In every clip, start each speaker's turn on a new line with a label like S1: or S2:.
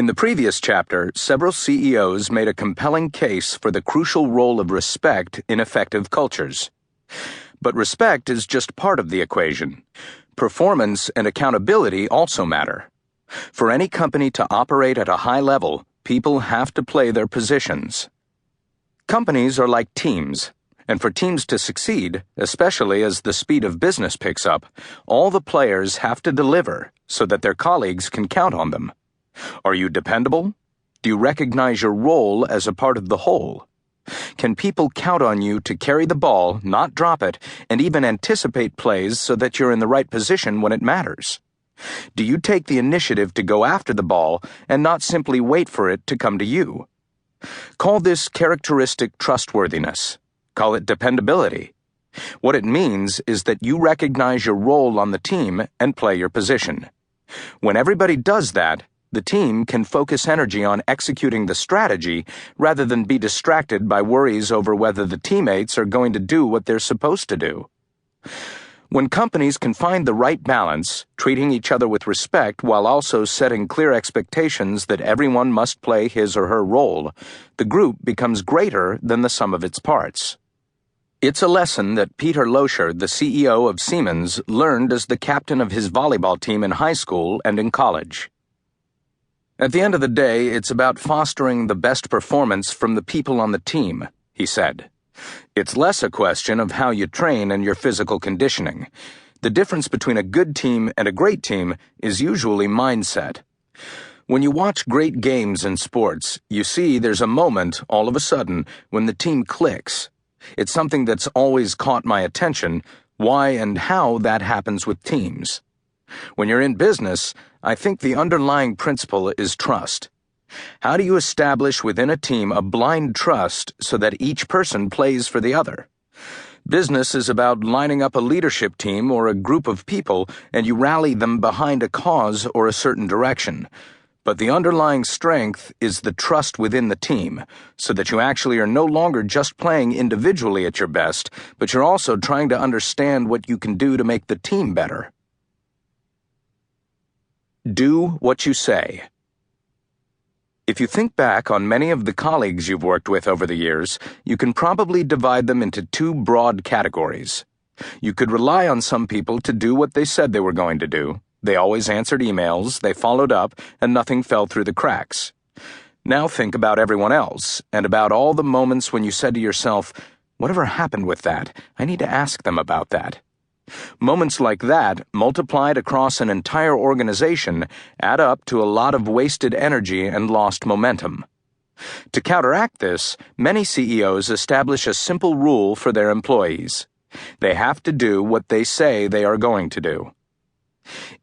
S1: In the previous chapter, several CEOs made a compelling case for the crucial role of respect in effective cultures. But respect is just part of the equation. Performance and accountability also matter. For any company to operate at a high level, people have to play their positions. Companies are like teams, and for teams to succeed, especially as the speed of business picks up, all the players have to deliver so that their colleagues can count on them. Are you dependable? Do you recognize your role as a part of the whole? Can people count on you to carry the ball, not drop it, and even anticipate plays so that you're in the right position when it matters? Do you take the initiative to go after the ball and not simply wait for it to come to you? Call this characteristic trustworthiness. Call it dependability. What it means is that you recognize your role on the team and play your position. When everybody does that, the team can focus energy on executing the strategy rather than be distracted by worries over whether the teammates are going to do what they're supposed to do. When companies can find the right balance, treating each other with respect while also setting clear expectations that everyone must play his or her role, the group becomes greater than the sum of its parts. It's a lesson that Peter Loescher, the CEO of Siemens, learned as the captain of his volleyball team in high school and in college. At the end of the day, it's about fostering the best performance from the people on the team, he said. It's less a question of how you train and your physical conditioning. The difference between a good team and a great team is usually mindset. When you watch great games in sports, you see there's a moment, all of a sudden, when the team clicks. It's something that's always caught my attention, why and how that happens with teams. When you're in business, I think the underlying principle is trust. How do you establish within a team a blind trust so that each person plays for the other? Business is about lining up a leadership team or a group of people and you rally them behind a cause or a certain direction. But the underlying strength is the trust within the team, so that you actually are no longer just playing individually at your best, but you're also trying to understand what you can do to make the team better. Do what you say. If you think back on many of the colleagues you've worked with over the years, you can probably divide them into two broad categories. You could rely on some people to do what they said they were going to do. They always answered emails, they followed up, and nothing fell through the cracks. Now think about everyone else, and about all the moments when you said to yourself, "Whatever happened with that? I need to ask them about that." Moments like that, multiplied across an entire organization, add up to a lot of wasted energy and lost momentum. To counteract this, many CEOs establish a simple rule for their employees. They have to do what they say they are going to do.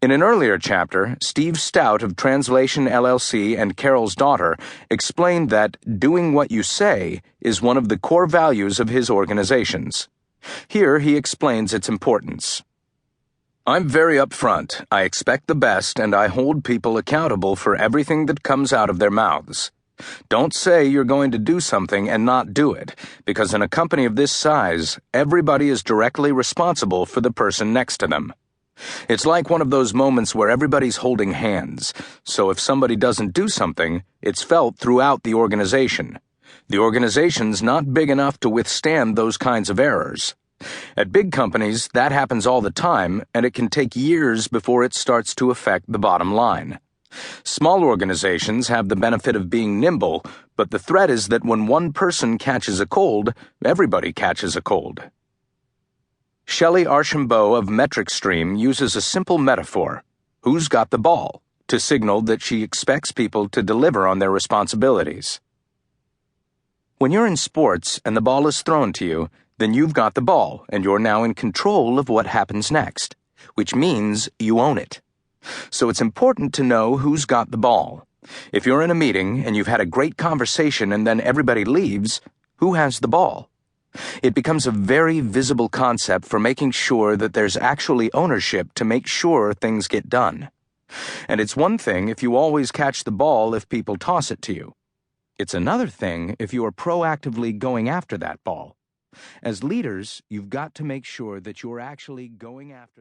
S1: In an earlier chapter, Steve Stout of Translation LLC and Carol's daughter explained that doing what you say is one of the core values of his organizations. Here he explains its importance. "I'm very upfront. I expect the best, and I hold people accountable for everything that comes out of their mouths. Don't say you're going to do something and not do it, because in a company of this size, everybody is directly responsible for the person next to them. It's like one of those moments where everybody's holding hands, so if somebody doesn't do something, it's felt throughout the organization. The organization's not big enough to withstand those kinds of errors. At big companies, that happens all the time, and it can take years before it starts to affect the bottom line. Small organizations have the benefit of being nimble, but the threat is that when one person catches a cold, everybody catches a cold." Shelley Archambault of Metric Stream uses a simple metaphor, "Who's got the ball?" to signal that she expects people to deliver on their responsibilities. When you're in sports and the ball is thrown to you, then you've got the ball and you're now in control of what happens next, which means you own it. So it's important to know who's got the ball. If you're in a meeting and you've had a great conversation and then everybody leaves, who has the ball? It becomes a very visible concept for making sure that there's actually ownership to make sure things get done. And it's one thing if you always catch the ball if people toss it to you. It's another thing if you are proactively going after that ball. As leaders, you've got to make sure that you're actually going after